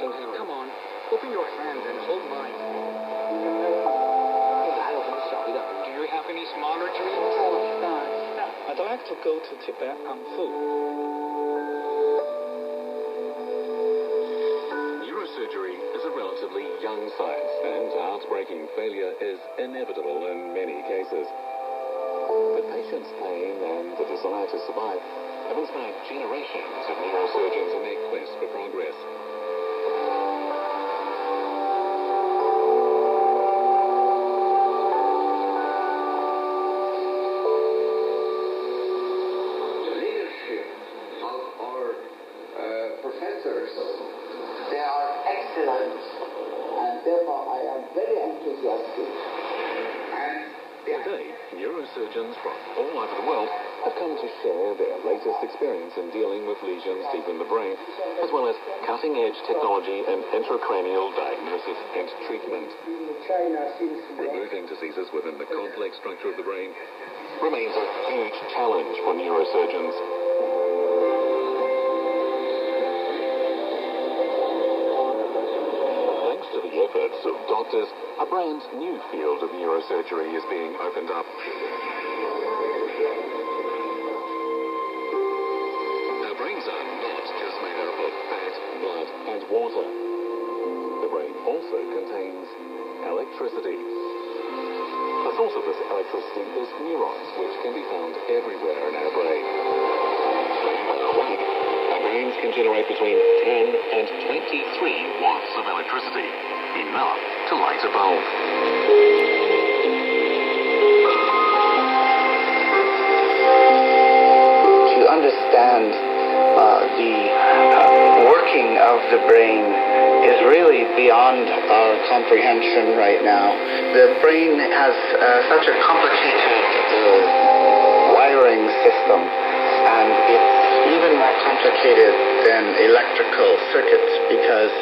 生还有 Come on, open your hand and hold mine. 或者还有什么小一点的？ Do you have any smaller dreams? I'd like to go to Tibet on foot. Neurosurgery is a relatively young science, and heart-breaking failure is inevitable in many cases. But patients' pain and the desire to survive have inspired generations of neurosurgeons in their quest for progress. Professors, they are excellent, and therefore I am very enthusiastic. Today, neurosurgeons from all over the world have come to share their latest experience in dealing with lesions deep in the brain, as well as cutting-edge technology in intracranial diagnosis and treatment. Removing diseases within the complex structure of the brain remains a huge challenge for neurosurgeons. Thanks to the efforts of doctors, a brand new field of neurosurgery is being opened up. Our brains are not just made up of fat, blood, and water. The brain also contains electricity. The source of this electricity is neurons, which can be found everywhere in our brain. Our brains can generate between 10 and 23 watts of electricity, enough to light a bulb. To understand the working of the brain is really beyond our comprehension right now. The brain has such a complicated wiring system, and it's even more complicated than electrical circuits because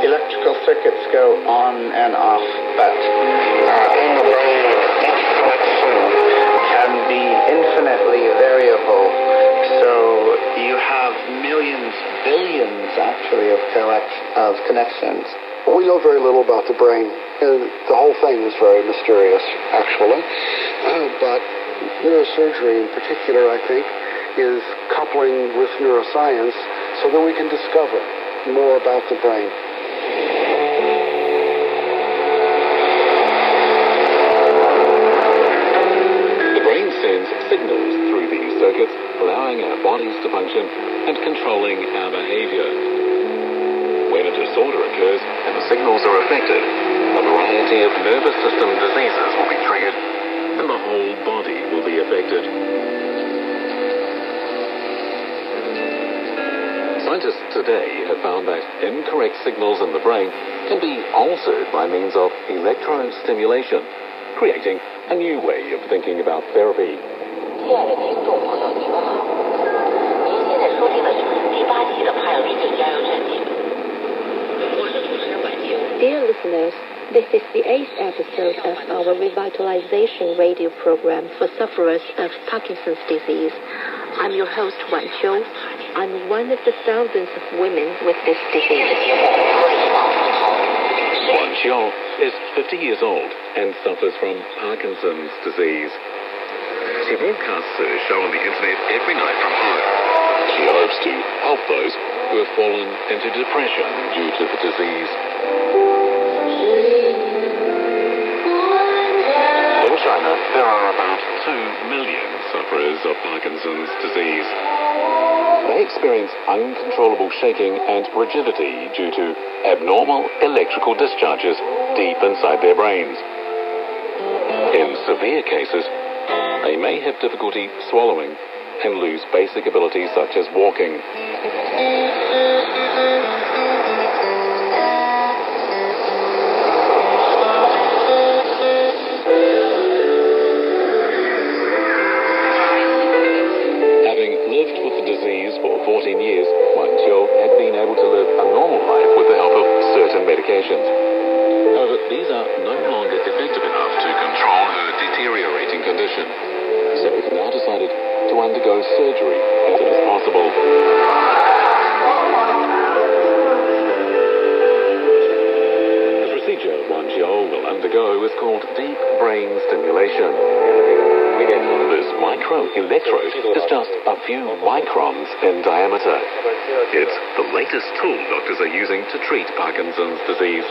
electrical circuits go on and off, but in the brain, each connection can be infinitely variable. So you have millions, billions actually of connections. We know very little about the brain, and the whole thing is very mysterious, actually. But neurosurgery in particular, I think, is coupling with neuroscience so that we can discover more about the brain. The brain sends signals through these circuits, allowing our bodies to function and controlling our behavior. When a disorder occurs and the signals are affected, a variety of nervous system diseases will be triggered and the whole body will be affected. Scientists today have found that incorrect signals in the brain can be altered by means of electrostimulation, creating a new way of thinking about therapy. 亲爱的听众朋友，你们好，您现在收听的是第8期的《派瑞顿加油站》节目。我是主持人婉婷。Dear listeners, this is the 8th episode of our revitalization radio program for sufferers of Parkinson's disease. I'm your host, Wan Qiu. I'm one of the thousands of women with this disease. Wan Qiu is 50 years old and suffers from Parkinson's disease. She broadcasts her show on the internet every night from home. She hopes to help those who have fallen into depression due to the disease. In China, there are about 2 million sufferers of Parkinson's disease. They experience uncontrollable shaking and rigidity due to abnormal electrical discharges deep inside their brains. In severe cases, they may have difficulty swallowing and lose basic abilities such as walking. Having lived with the disease for 14 years, Wan Qiu had been able to live a normal life with the help of certain medications. However, these are no longer effective enough to control her deteriorating condition. So we've now decided to undergo surgery as soon as possible. electrode is just a few microns in diameter. It's the latest tool doctors are using to treat Parkinson's disease.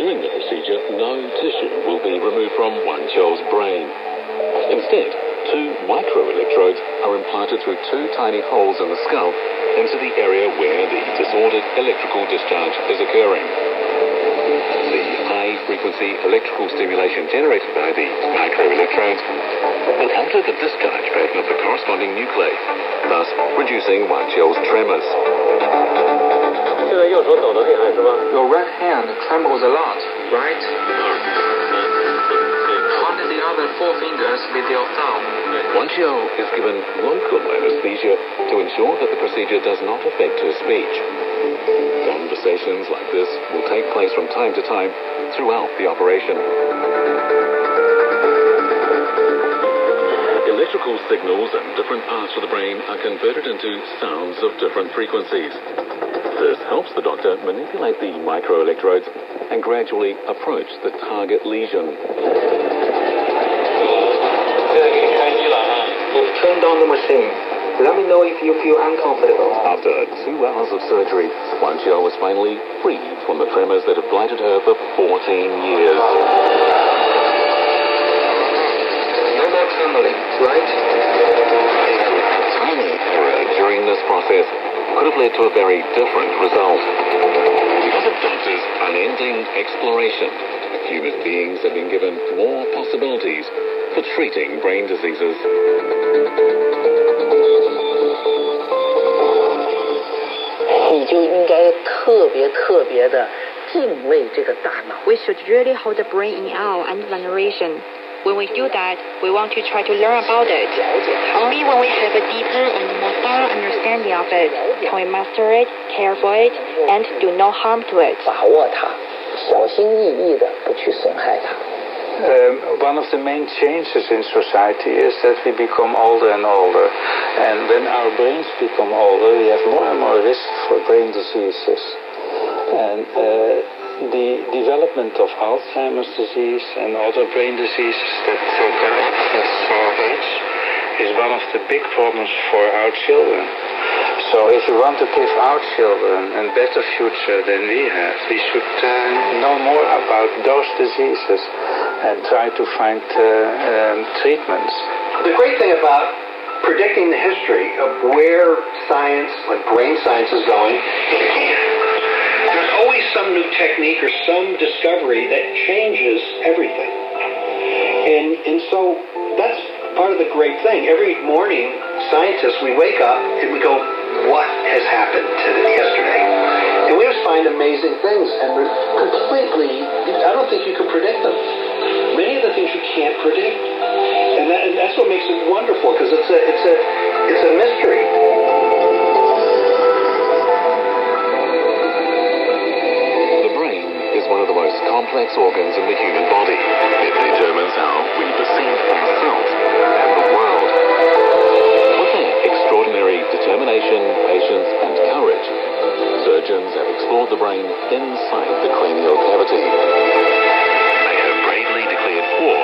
During the procedure, no tissue will be removed from Wan Qiu's brain. Instead, 2 microelectrodes are implanted through 2 tiny holes in the skull into the area where the disordered electrical discharge is occurring. The high-frequency electrical stimulation generated by the microelectrodes will alter the discharge pattern of the corresponding nuclei, thus reducing Wan Qiu's tremors. Your right hand trembles a lot, right? Hold the other 4 fingers with your thumb. Wan Qiu is given local anesthesia to ensure that the procedure does not affect her speech. Conversations like this will take place from time to time throughout the operation. Electrical signals in different parts of the brain are converted into sounds of different frequencies. This helps the doctor manipulate the microelectrodes and gradually approach the target lesion. We've turned on the machine. Let me know if you feel uncomfortable. After 2 hours of surgery, Wan Qiu was finally freed from the tremors that have blighted her for 14 years. No more trembling, right? A tiny error during this process could have led to a very different result. Because of doctors' unending exploration, human beings have been given more possibilities for treating brain diseases. We should really hold the brain in awe and veneration. When we do that, we want to try to learn about it. Only when we have a deeper and more thorough understanding of it can we master it, care for it, and do no harm to it. One of the main changes in society is that we become older and older. And when our brains become older, we have more and more risk for brain diseases. And the development of Alzheimer's disease and other brain diseases that can affect our age is one of the big problems for our children. So if we want to give our children a better future than we have, we should know more about those diseases and try to find treatments. The great thing about predicting the history of where science, like brain science, is going, there's always some new technique or some discovery that changes everything. And so that's part of the great thing. Every morning, scientists, we wake up and we go, what has happened to yesterday? And we just find amazing things, and we're completely, I don't think you could predict them. Many of the things you can't predict. And that's what makes it wonderful, because it's a mystery. The brain is one of the most complex organs in the human body. It determines how we perceive ourselves and the world. With their extraordinary determination, patience, and courage, surgeons have explored the brain inside the cranial cavity. They have bravely declared war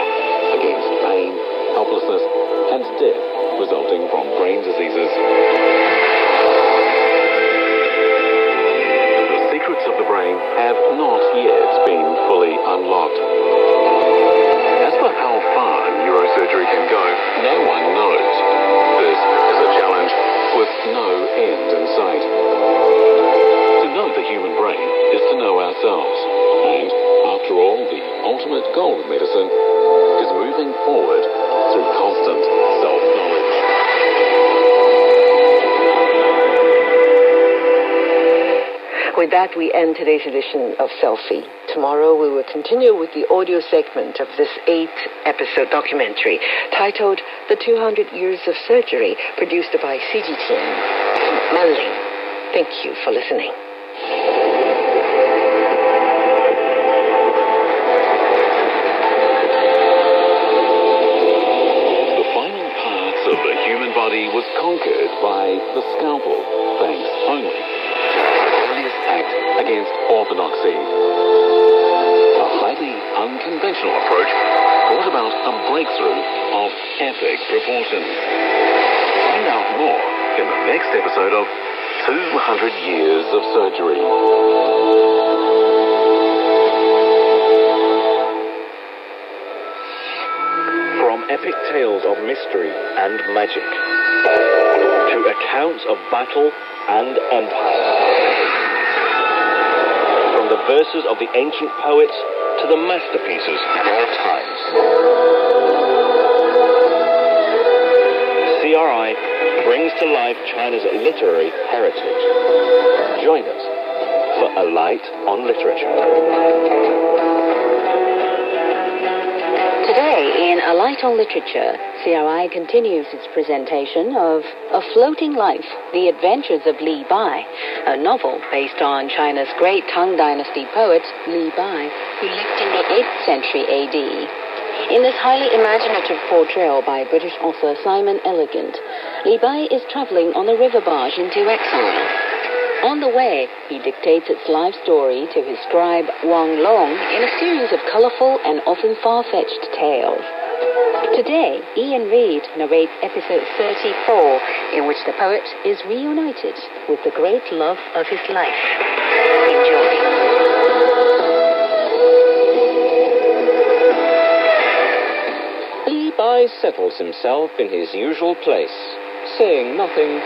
against pain, helplessness, and death resulting from brain diseases. The secrets of the brain have not yet been fully unlocked. As for how far neurosurgery can go, no one knows. This is a challenge with no end in sight. To know the human brain is to know ourselves. And, after all, the ultimate goal of medicine is moving forward through constant self-knowledge. With that, we end today's edition of Selfie. Tomorrow, we will continue with the audio segment of this 8-episode documentary titled The 200 Years of Surgery, produced by CGTN and Manling. Thank you for listening. The final parts of the human body was conquered by the scalpel, thanks only to the rebellious act against orthodoxy. A highly unconventional approach brought about a breakthrough of epic proportions. Find out more in the next episode of 200 Years of Surgery. From epic tales of mystery and magic to accounts of battle and empire. From the verses of the ancient poets to the masterpieces of our times. CRI brings to life China's literary heritage. Join us for A Light on Literature. Today, in A Light on Literature, CRI continues its presentation of A Floating Life, The Adventures of Li Bai, a novel based on China's great Tang Dynasty poet, Li Bai, who lived in the 8th century AD. In this highly imaginative portrayal by British author Simon Elegant, Li Bai is traveling on a river barge into exile. On the way, he dictates its life story to his scribe Wang Long in a series of colorful and often far-fetched tales. Today, Ian Reid narrates episode 34, in which the poet is reunited with the great love of his life. Enjoy. Li Bai settles himself in his usual place, saying nothing